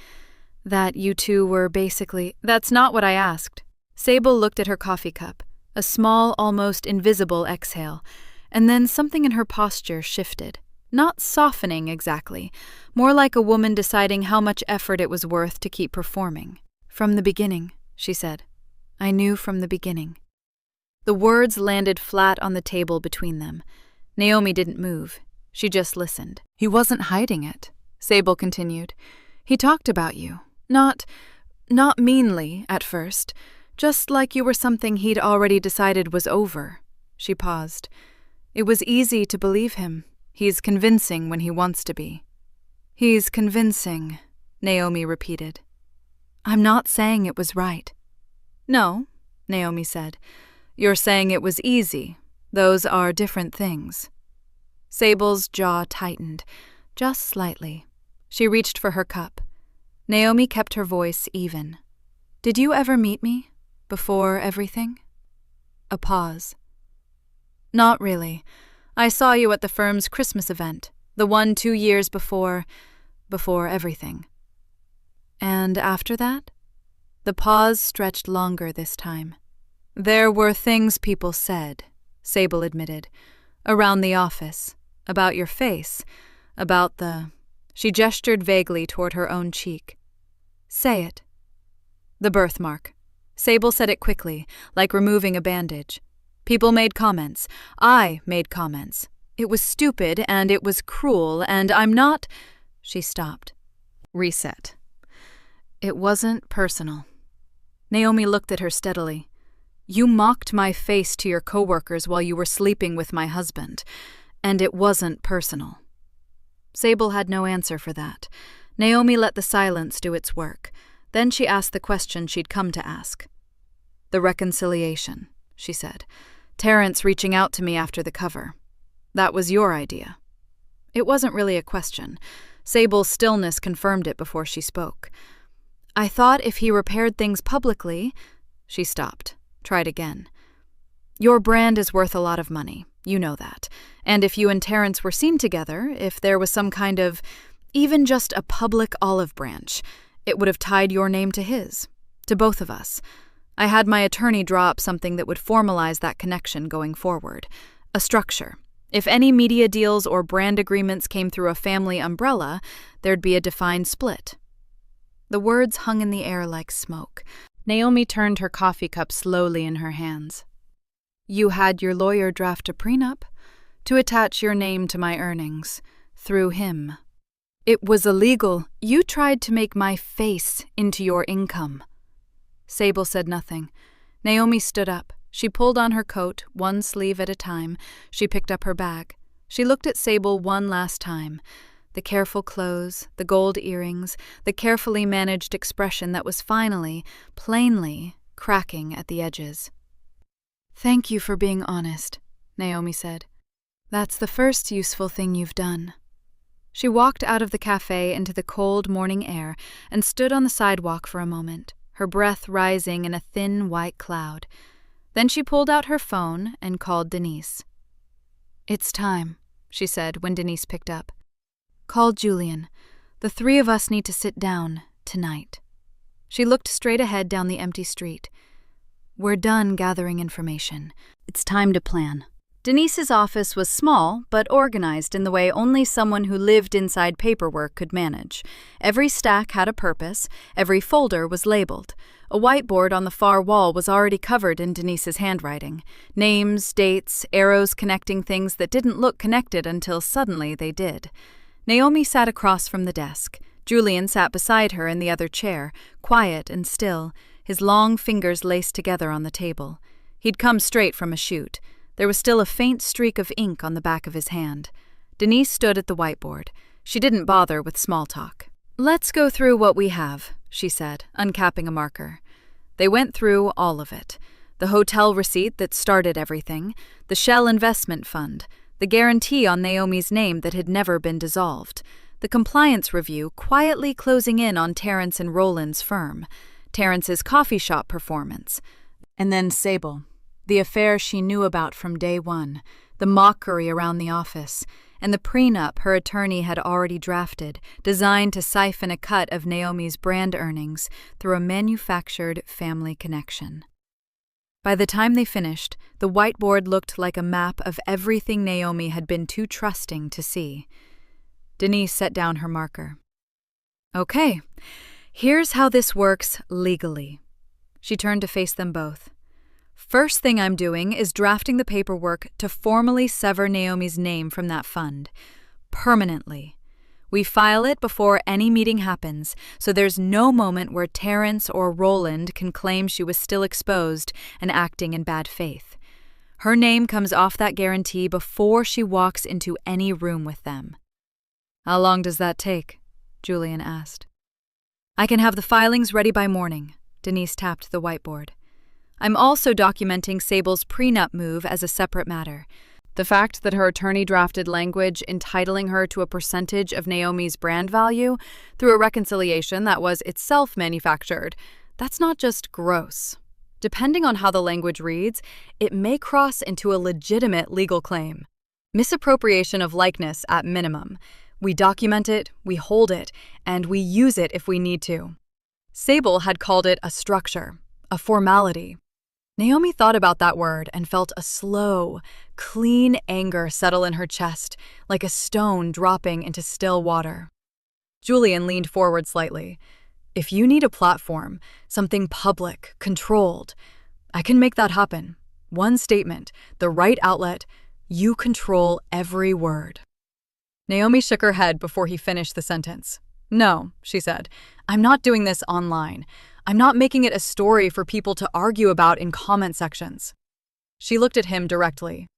That you two were basically... That's not what I asked. Sable looked at her coffee cup, a small, almost invisible exhale, and then something in her posture shifted. Not softening exactly, more like a woman deciding how much effort it was worth to keep performing. From the beginning, she said. I knew from the beginning. The words landed flat on the table between them. Naomi didn't move. She just listened. He wasn't hiding it, Sable continued. He talked about you. Not meanly, at first. Just like you were something he'd already decided was over. She paused. It was easy to believe him. He's convincing when he wants to be. He's convincing, Naomi repeated. I'm not saying it was right. No, Naomi said. You're saying it was easy. Those are different things. Sable's jaw tightened, just slightly. She reached for her cup. Naomi kept her voice even. Did you ever meet me? Before everything? A pause. Not really. I saw you at the firm's Christmas event, the one 2 years before everything. And after that? The pause stretched longer this time. There were things people said, Sable admitted, around the office, about your face, about the... She gestured vaguely toward her own cheek. Say it. The birthmark. Sable said it quickly, like removing a bandage. People made comments. I made comments. It was stupid, and it was cruel, and I'm not... She stopped. Reset. It wasn't personal. Naomi looked at her steadily. You mocked my face to your coworkers while you were sleeping with my husband, and it wasn't personal. Sable had no answer for that. Naomi let the silence do its work. Then she asked the question she'd come to ask. The reconciliation, she said. Terrence reaching out to me after the cover. That was your idea. It wasn't really a question. Sable's stillness confirmed it before she spoke. I thought if he repaired things publicly... She stopped. Tried again. Your brand is worth a lot of money. You know that. And if you and Terrence were seen together, if there was some kind of... even just a public olive branch, it would have tied your name to his. To both of us. I had my attorney draw up something that would formalize that connection going forward. A structure. If any media deals or brand agreements came through a family umbrella, there'd be a defined split. The words hung in the air like smoke. Naomi turned her coffee cup slowly in her hands. You had your lawyer draft a prenup to attach your name to my earnings through him. It was illegal. You tried to make my face into your income. Sable said nothing. Naomi stood up. She pulled on her coat, one sleeve at a time. She picked up her bag. She looked at Sable one last time. The careful clothes, the gold earrings, the carefully managed expression that was finally, plainly, cracking at the edges. Thank you for being honest, Naomi said. That's the first useful thing you've done. She walked out of the cafe into the cold morning air and stood on the sidewalk for a moment, her breath rising in a thin white cloud. Then she pulled out her phone and called Denise. It's time, she said when Denise picked up. Call Julian. The three of us need to sit down tonight. She looked straight ahead down the empty street. We're done gathering information. It's time to plan. Denise's office was small, but organized in the way only someone who lived inside paperwork could manage. Every stack had a purpose, every folder was labeled. A whiteboard on the far wall was already covered in Denise's handwriting. Names, dates, arrows connecting things that didn't look connected until suddenly they did. Naomi sat across from the desk. Julian sat beside her in the other chair, quiet and still, his long fingers laced together on the table. He'd come straight from a shoot. There was still a faint streak of ink on the back of his hand. Denise stood at the whiteboard. She didn't bother with small talk. Let's go through what we have, she said, uncapping a marker. They went through all of it. The hotel receipt that started everything, the Shell investment fund, the guarantee on Naomi's name that had never been dissolved, the compliance review quietly closing in on Terrence and Roland's firm, Terrence's coffee shop performance, and then Sable. The affair she knew about from day one, the mockery around the office, and the prenup her attorney had already drafted, designed to siphon a cut of Naomi's brand earnings through a manufactured family connection. By the time they finished, the whiteboard looked like a map of everything Naomi had been too trusting to see. Denise set down her marker. Okay, here's how this works legally. She turned to face them both. First thing I'm doing is drafting the paperwork to formally sever Naomi's name from that fund. Permanently. We file it before any meeting happens, so there's no moment where Terrence or Roland can claim she was still exposed and acting in bad faith. Her name comes off that guarantee before she walks into any room with them. How long does that take? Julian asked. I can have the filings ready by morning, Denise tapped the whiteboard. I'm also documenting Sable's prenup move as a separate matter. The fact that her attorney drafted language entitling her to a percentage of Naomi's brand value through a reconciliation that was itself manufactured, that's not just gross. Depending on how the language reads, it may cross into a legitimate legal claim. Misappropriation of likeness at minimum. We document it, we hold it, and we use it if we need to. Sable had called it a structure, a formality. Naomi thought about that word and felt a slow, clean anger settle in her chest, like a stone dropping into still water. Julian leaned forward slightly. If you need a platform, something public, controlled, I can make that happen. One statement, the right outlet, you control every word. Naomi shook her head before he finished the sentence. No, she said, I'm not doing this online. I'm not making it a story for people to argue about in comment sections. She looked at him directly.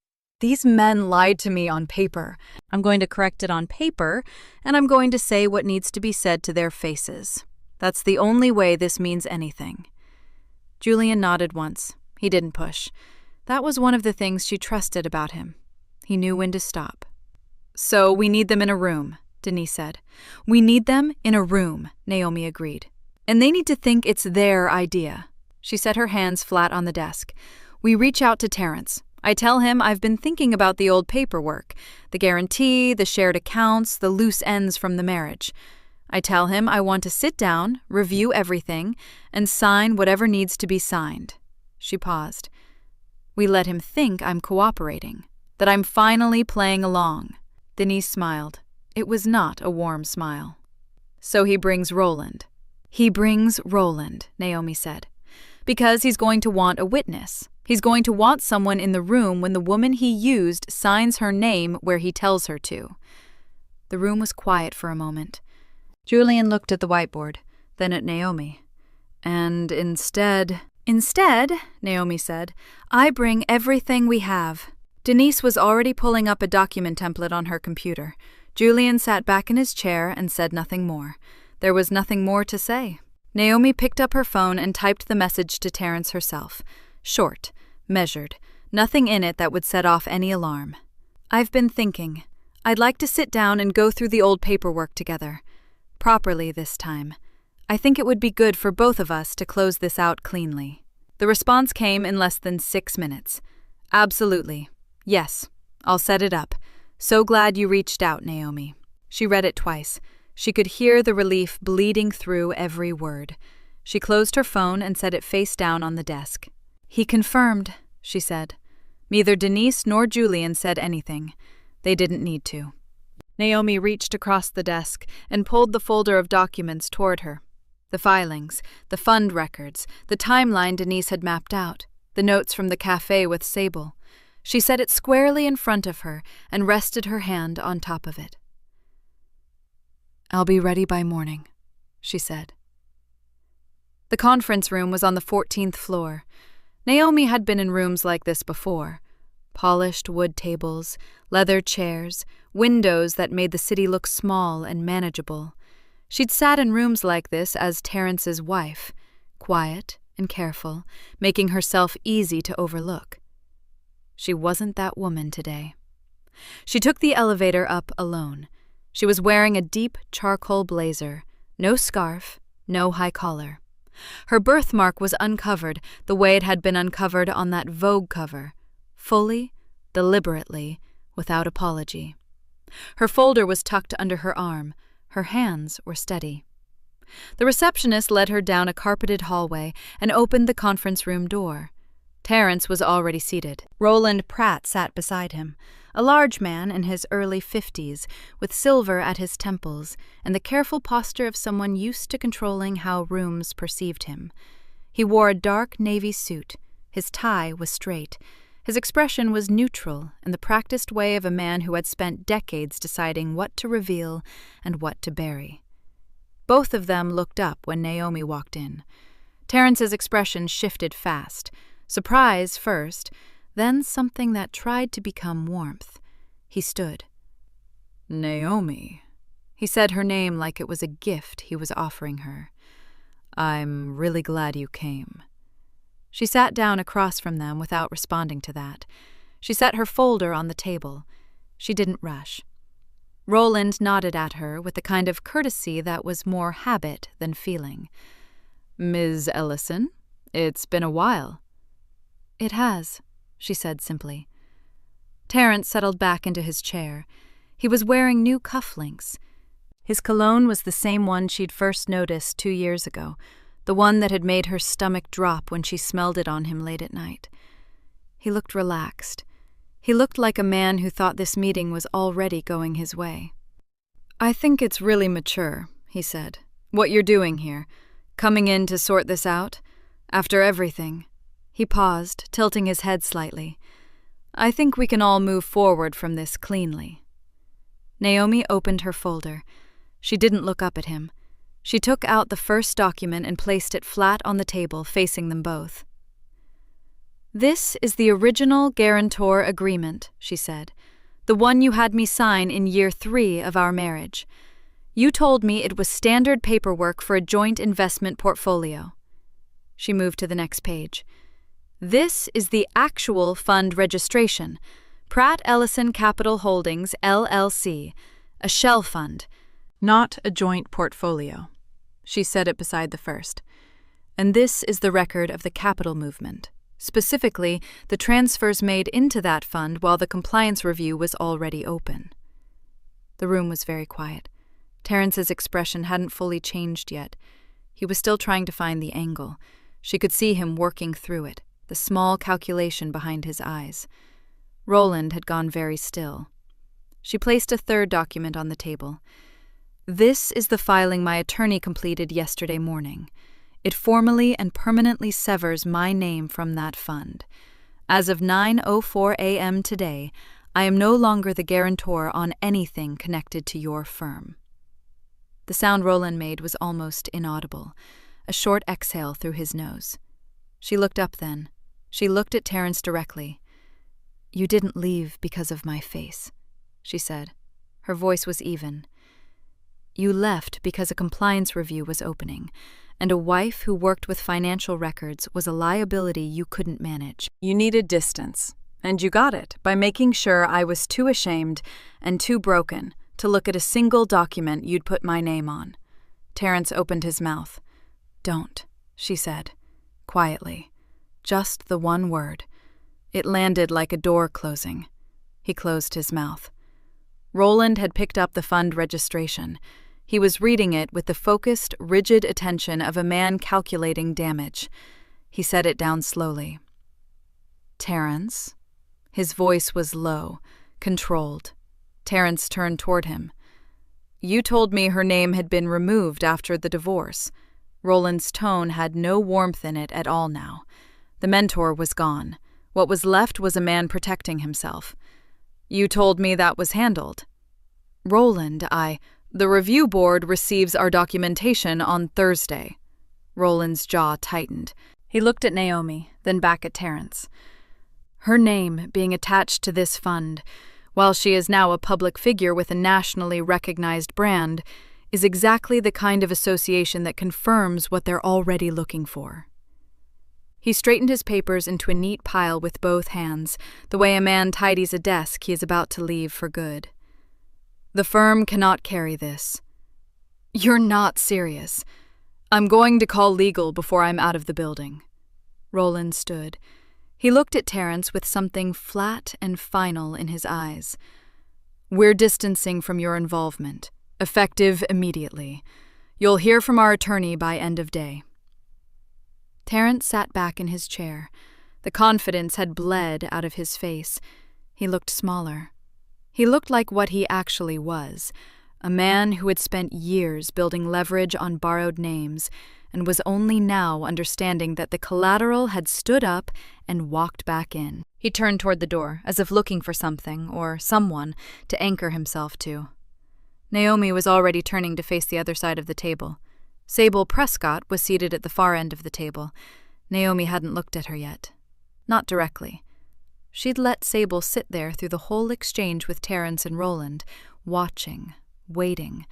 These men lied to me on paper. I'm going to correct it on paper, and I'm going to say what needs to be said to their faces. That's the only way this means anything. Julian nodded once. He didn't push. That was one of the things she trusted about him. He knew when to stop. So we need them in a room, Denise said. We need them in a room, Naomi agreed. And they need to think it's their idea. She set her hands flat on the desk. We reach out to Terrence. I tell him I've been thinking about the old paperwork, the guarantee, the shared accounts, the loose ends from the marriage. I tell him I want to sit down, review everything, and sign whatever needs to be signed. She paused. We let him think I'm cooperating. that I'm finally playing along." Denise smiled. It was not a warm smile. "So he brings Roland." "He brings Roland," Naomi said. "Because he's going to want a witness. He's going to want someone in the room when the woman he used signs her name where he tells her to." The room was quiet for a moment. Julian looked at the whiteboard, then at Naomi. "And instead, Naomi said, "I bring everything we have." Denise was already pulling up a document template on her computer. Julian sat back in his chair and said nothing more. There was nothing more to say. Naomi picked up her phone and typed the message to Terrence herself. Short, measured, nothing in it that would set off any alarm. "I've been thinking. I'd like to sit down and go through the old paperwork together. Properly this time. I think it would be good for both of us to close this out cleanly." The response came in less than 6 minutes. "Absolutely. Yes, I'll set it up. So glad you reached out, Naomi." She read it twice. She could hear the relief bleeding through every word. She closed her phone and set it face down on the desk. "He confirmed," she said. Neither Denise nor Julian said anything. They didn't need to. Naomi reached across the desk and pulled the folder of documents toward her. The filings, the fund records, the timeline Denise had mapped out, the notes from the cafe with Sable. She set it squarely in front of her and rested her hand on top of it. "I'll be ready by morning," she said. The conference room was on the 14th floor. Naomi had been in rooms like this before. Polished wood tables, leather chairs, windows that made the city look small and manageable. She'd sat in rooms like this as Terrence's wife, quiet and careful, making herself easy to overlook. She wasn't that woman today. She took the elevator up alone. She was wearing a deep charcoal blazer, no scarf, no high collar. Her birthmark was uncovered the way it had been uncovered on that Vogue cover, fully, deliberately, without apology. Her folder was tucked under her arm. Her hands were steady. The receptionist led her down a carpeted hallway and opened the conference room door. Terrence was already seated. Roland Pratt sat beside him, a large man in his early 50s, with silver at his temples and the careful posture of someone used to controlling how rooms perceived him. He wore a dark navy suit. His tie was straight. His expression was neutral in the practiced way of a man who had spent decades deciding what to reveal and what to bury. Both of them looked up when Naomi walked in. Terrence's expression shifted fast. Surprise first, then something that tried to become warmth. He stood. "Naomi," he said her name like it was a gift he was offering her. "I'm really glad you came." She sat down across from them without responding to that. She set her folder on the table. She didn't rush. Roland nodded at her with the kind of courtesy that was more habit than feeling. "Ms. Ellison, it's been a while." "It has," she said simply. Terrence settled back into his chair. He was wearing new cufflinks. His cologne was the same one she'd first noticed 2 years ago, the one that had made her stomach drop when she smelled it on him late at night. He looked relaxed. He looked like a man who thought this meeting was already going his way. "I think it's really mature," he said. "What you're doing here. Coming in to sort this out. After everything." He paused, tilting his head slightly. "I think we can all move forward from this cleanly." Naomi opened her folder. She didn't look up at him. She took out the first document and placed it flat on the table, facing them both. "This is the original guarantor agreement," she said. "The one you had me sign in year 3 of our marriage. You told me it was standard paperwork for a joint investment portfolio." She moved to the next page. "This is the actual fund registration. Pratt Ellison Capital Holdings, LLC. A shell fund, not a joint portfolio." She set it beside the first. "And this is the record of the capital movement. Specifically, the transfers made into that fund while the compliance review was already open." The room was very quiet. Terrence's expression hadn't fully changed yet. He was still trying to find the angle. She could see him working through it, the small calculation behind his eyes. Roland had gone very still. She placed a third document on the table. This is the filing my attorney completed yesterday morning. It formally and permanently severs my name from that fund. As of 9:04 a.m. today, I am no longer the guarantor on anything connected to your firm. The sound Roland made was almost inaudible, a short exhale through his nose. She looked up then. She looked at Terrence directly. "You didn't leave because of my face," she said. Her voice was even. "You left because a compliance review was opening, and a wife who worked with financial records was a liability you couldn't manage. You needed distance, and you got it by making sure I was too ashamed and too broken to look at a single document you'd put my name on." Terrence opened his mouth. "Don't," she said, quietly. Just the one word. It landed like a door closing. He closed his mouth. Roland had picked up the fund registration. He was reading it with the focused, rigid attention of a man calculating damage. He set it down slowly. "Terrence?" His voice was low, controlled. Terrence turned toward him. "You told me her name had been removed after the divorce." Roland's tone had no warmth in it at all now. The mentor was gone. What was left was a man protecting himself. "You told me that was handled." "Roland, The review board receives our documentation on Thursday." Roland's jaw tightened. He looked at Naomi, then back at Terrence. "Her name being attached to this fund, while she is now a public figure with a nationally recognized brand, is exactly the kind of association that confirms what they're already looking for." He straightened his papers into a neat pile with both hands, the way a man tidies a desk he is about to leave for good. "The firm cannot carry this." "You're not serious." "I'm going to call legal before I'm out of the building." Roland stood. He looked at Terrence with something flat and final in his eyes. "We're distancing from your involvement, effective immediately. You'll hear from our attorney by end of day." Terrence sat back in his chair. The confidence had bled out of his face. He looked smaller. He looked like what he actually was, a man who had spent years building leverage on borrowed names and was only now understanding that the collateral had stood up and walked back in. He turned toward the door, as if looking for something or someone to anchor himself to. Naomi was already turning to face the other side of the table. Sable Prescott was seated at the far end of the table. Naomi hadn't looked at her yet. Not directly. She'd let Sable sit there through the whole exchange with Terrence and Roland, watching, waiting,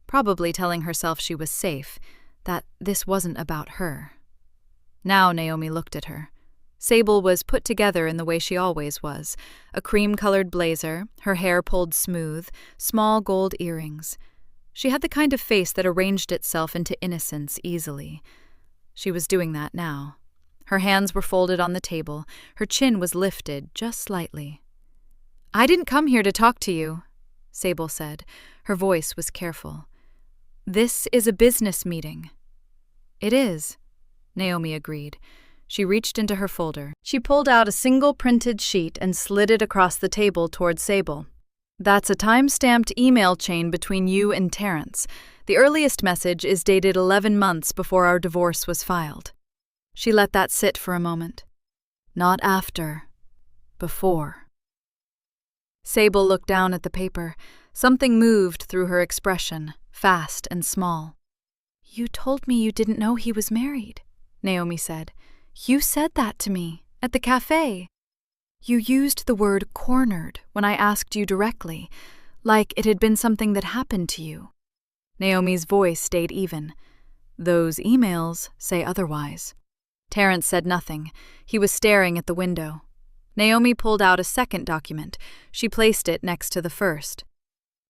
probably telling herself she was safe, that this wasn't about her. Now Naomi looked at her. Sable was put together in the way she always was, a cream-colored blazer, her hair pulled smooth, small gold earrings. She had the kind of face that arranged itself into innocence easily. She was doing that now. Her hands were folded on the table, her chin was lifted just slightly. "I didn't come here to talk to you," Sable said. Her voice was careful. "This is a business meeting." "It is," Naomi agreed. She reached into her folder. She pulled out a single printed sheet and slid it across the table toward Sable. "That's a time-stamped email chain between you and Terrence. The earliest message is dated 11 months before our divorce was filed." She let that sit for a moment. "Not after. Before." Sable looked down at the paper. Something moved through her expression, fast and small. "You told me you didn't know he was married," Naomi said. "You said that to me, at the cafe. You used the word cornered when I asked you directly, like it had been something that happened to you." Naomi's voice stayed even. "Those emails say otherwise." Terrence said nothing. He was staring at the window. Naomi pulled out a second document. She placed it next to the first.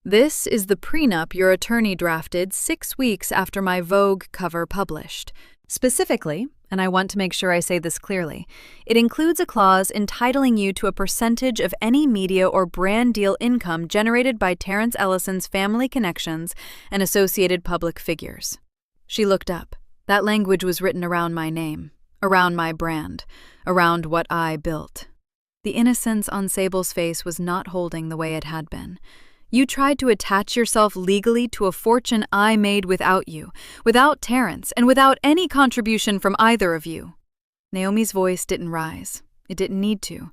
"This is the prenup your attorney drafted 6 weeks after my Vogue cover published. Specifically, and I want to make sure I say this clearly, it includes a clause entitling you to a percentage of any media or brand deal income generated by Terrence Ellison's family connections and associated public figures." She looked up. That language was written around my name, around my brand, around what I built. The innocence on Sable's face was not holding the way it had been. You tried to attach yourself legally to a fortune I made without you, without Terrence, and without any contribution from either of you. Naomi's voice didn't rise. It didn't need to.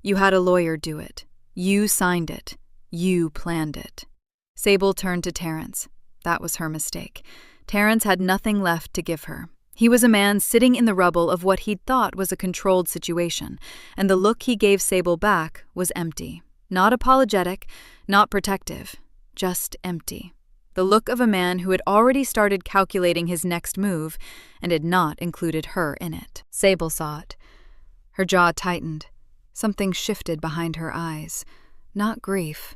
You had a lawyer do it. You signed it. You planned it. Sable turned to Terrence. That was her mistake. Terrence had nothing left to give her. He was a man sitting in the rubble of what he'd thought was a controlled situation, and the look he gave Sable back was empty. Not apologetic, not protective, just empty. The look of a man who had already started calculating his next move and had not included her in it. Sable saw it. Her jaw tightened. Something shifted behind her eyes. Not grief,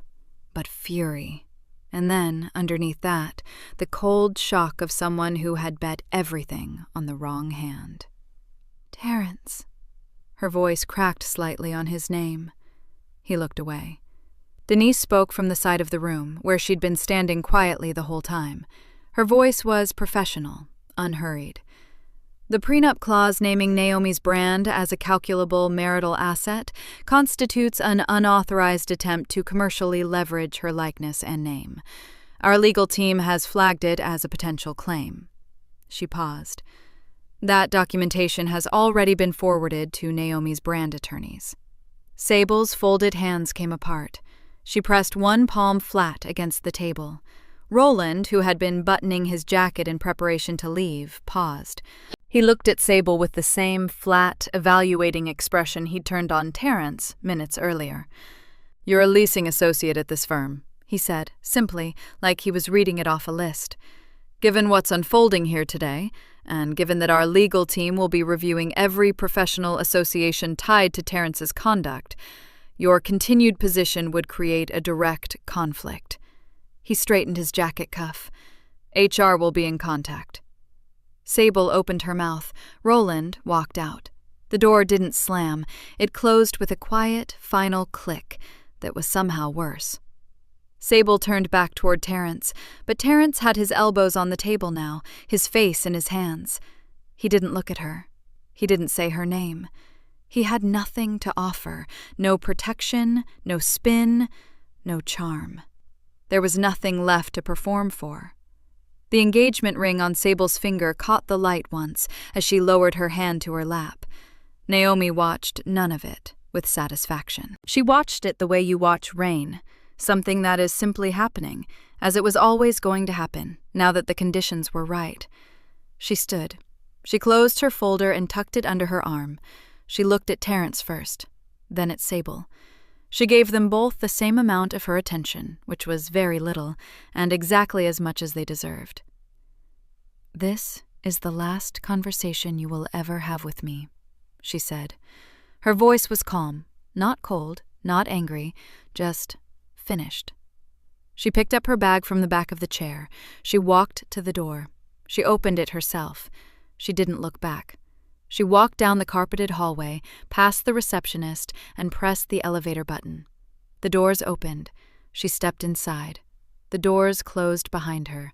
but fury. And then, underneath that, the cold shock of someone who had bet everything on the wrong hand. Terrence. Her voice cracked slightly on his name. He looked away. Denise spoke from the side of the room, where she'd been standing quietly the whole time. Her voice was professional, unhurried. The prenup clause naming Naomi's brand as a calculable marital asset constitutes an unauthorized attempt to commercially leverage her likeness and name. Our legal team has flagged it as a potential claim. She paused. That documentation has already been forwarded to Naomi's brand attorneys. Sable's folded hands came apart. She pressed one palm flat against the table. Roland, who had been buttoning his jacket in preparation to leave, paused. He looked at Sable with the same flat, evaluating expression he'd turned on Terrence minutes earlier. "You're a leasing associate at this firm," he said, simply, like he was reading it off a list. "Given what's unfolding here today, and given that our legal team will be reviewing every professional association tied to Terrence's conduct, your continued position would create a direct conflict." He straightened his jacket cuff. "HR will be in contact." Sable opened her mouth. Roland walked out. The door didn't slam. It closed with a quiet, final click that was somehow worse. Sable turned back toward Terrence, but Terrence had his elbows on the table now, his face in his hands. He didn't look at her. He didn't say her name. He had nothing to offer. No protection, no spin, no charm. There was nothing left to perform for. The engagement ring on Sable's finger caught the light once as she lowered her hand to her lap. Naomi watched none of it with satisfaction. She watched it the way you watch rain, something that is simply happening, as it was always going to happen, now that the conditions were right. She stood. She closed her folder and tucked it under her arm. She looked at Terrence first, then at Sable. She gave them both the same amount of her attention, which was very little, and exactly as much as they deserved. "This is the last conversation you will ever have with me," she said. Her voice was calm, not cold, not angry, just finished. She picked up her bag from the back of the chair. She walked to the door. She opened it herself. She didn't look back. She walked down the carpeted hallway, past the receptionist, and pressed the elevator button. The doors opened. She stepped inside. The doors closed behind her.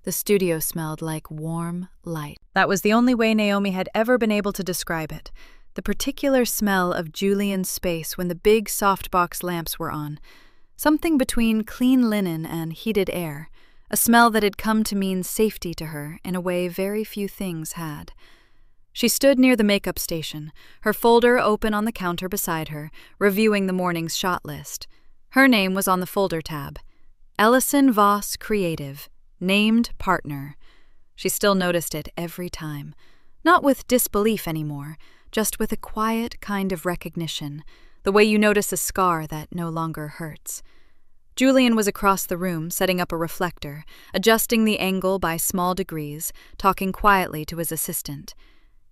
The studio smelled like warm light. That was the only way Naomi had ever been able to describe it. The particular smell of Julian's space when the big softbox lamps were on. Something between clean linen and heated air. A smell that had come to mean safety to her in a way very few things had. She stood near the makeup station, her folder open on the counter beside her, reviewing the morning's shot list. Her name was on the folder tab. Ellison Voss Creative, named partner. She still noticed it every time. Not with disbelief anymore, just with a quiet kind of recognition, the way you notice a scar that no longer hurts. Julian was across the room, setting up a reflector, adjusting the angle by small degrees, talking quietly to his assistant.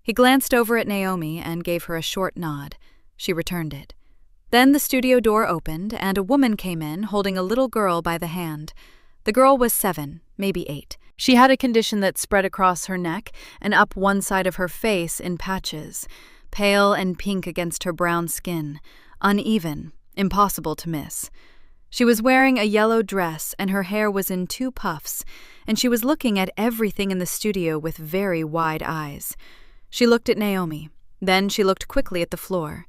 He glanced over at Naomi and gave her a short nod. She returned it. Then the studio door opened, and a woman came in, holding a little girl by the hand. The girl was 7, maybe 8. She had a condition that spread across her neck and up one side of her face in patches, pale and pink against her brown skin, uneven, impossible to miss. She was wearing a yellow dress, and her hair was in 2 puffs, and she was looking at everything in the studio with very wide eyes. She looked at Naomi. Then she looked quickly at the floor.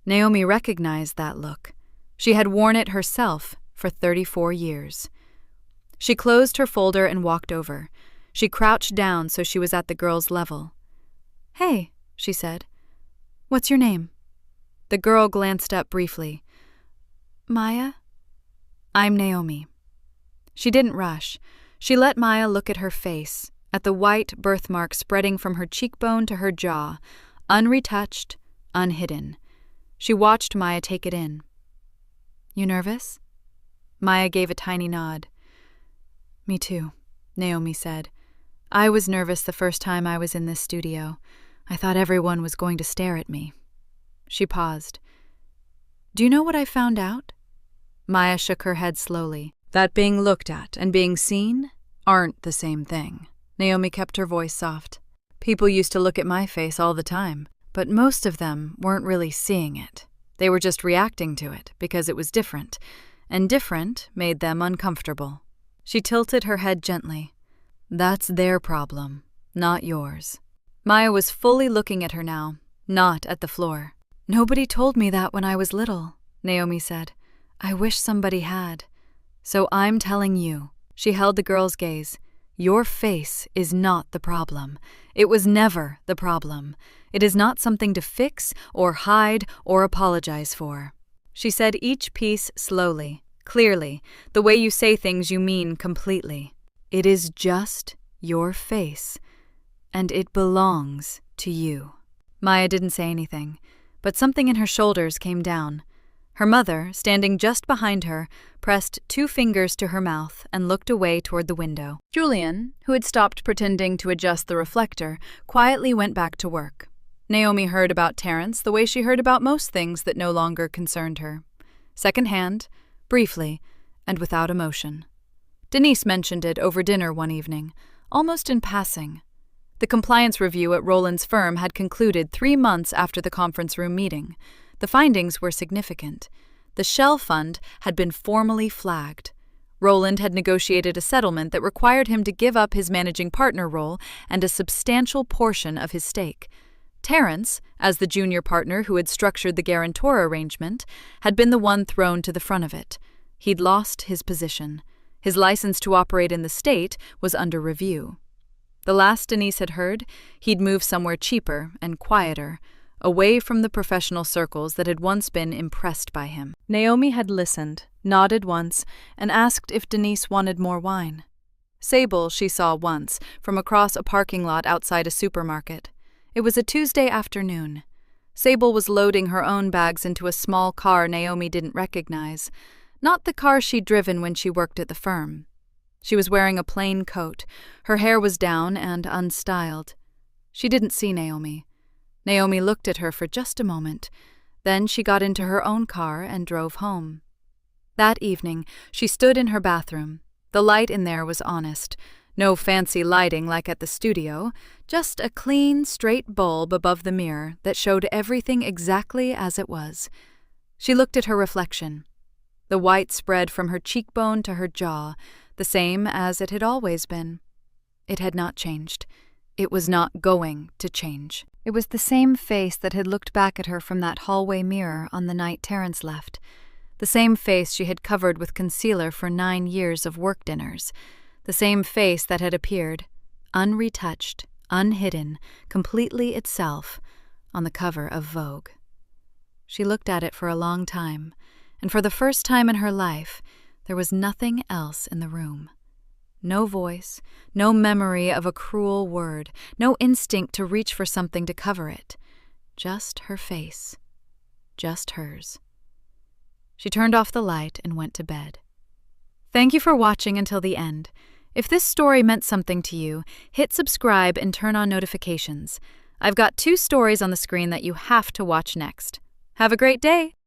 Naomi recognized that look. She had worn it herself for 34 years. She closed her folder and walked over. She crouched down so she was at the girl's level. "Hey," she said. "What's your name?" The girl glanced up briefly. "Maya?" "I'm Naomi." She didn't rush. She let Maya look at her face, at the white birthmark spreading from her cheekbone to her jaw, unretouched, unhidden. She watched Maya take it in. "You nervous?" Maya gave a tiny nod. "Me too," Naomi said. "I was nervous the first time I was in this studio. I thought everyone was going to stare at me." She paused. "Do you know what I found out?" Maya shook her head slowly. "That being looked at and being seen aren't the same thing." Naomi kept her voice soft. "People used to look at my face all the time, but most of them weren't really seeing it. They were just reacting to it because it was different, and different made them uncomfortable." She tilted her head gently. "That's their problem, not yours." Maya was fully looking at her now, not at the floor. "Nobody told me that when I was little," Naomi said. "I wish somebody had. So I'm telling you." She held the girl's gaze. "Your face is not the problem. It was never the problem. It is not something to fix or hide or apologize for." She said each piece slowly, clearly, the way you say things you mean completely. "It is just your face, and it belongs to you." Maya didn't say anything, but something in her shoulders came down. Her mother, standing just behind her, pressed 2 fingers to her mouth and looked away toward the window. Julian, who had stopped pretending to adjust the reflector, quietly went back to work. Naomi heard about Terrence the way she heard about most things that no longer concerned her. Secondhand, briefly, and without emotion. Denise mentioned it over dinner one evening, almost in passing. The compliance review at Roland's firm had concluded 3 months after the conference room meeting. The findings were significant. The shell fund had been formally flagged. Roland had negotiated a settlement that required him to give up his managing partner role and a substantial portion of his stake. Terrence, as the junior partner who had structured the guarantor arrangement, had been the one thrown to the front of it. He'd lost his position. His license to operate in the state was under review. The last Denise had heard, he'd move somewhere cheaper and quieter, away from the professional circles that had once been impressed by him. Naomi had listened, nodded once, and asked if Denise wanted more wine. Sable she saw once, from across a parking lot outside a supermarket. It was a Tuesday afternoon. Sable was loading her own bags into a small car Naomi didn't recognize, not the car she'd driven when she worked at the firm. She was wearing a plain coat. Her hair was down and unstyled. She didn't see Naomi. Naomi looked at her for just a moment. Then she got into her own car and drove home. That evening, she stood in her bathroom. The light in there was honest. No fancy lighting like at the studio, just a clean, straight bulb above the mirror that showed everything exactly as it was. She looked at her reflection. The white spread from her cheekbone to her jaw, the same as it had always been. It had not changed. It was not going to change. It was the same face that had looked back at her from that hallway mirror on the night Terrence left. The same face she had covered with concealer for 9 years of work dinners. The same face that had appeared, unretouched, unhidden, completely itself, on the cover of Vogue. She looked at it for a long time, and for the first time in her life, there was nothing else in the room. No voice, no memory of a cruel word, no instinct to reach for something to cover it. Just her face. Just hers. She turned off the light and went to bed. Thank you for watching until the end. If this story meant something to you, hit subscribe and turn on notifications. I've got 2 stories on the screen that you have to watch next. Have a great day!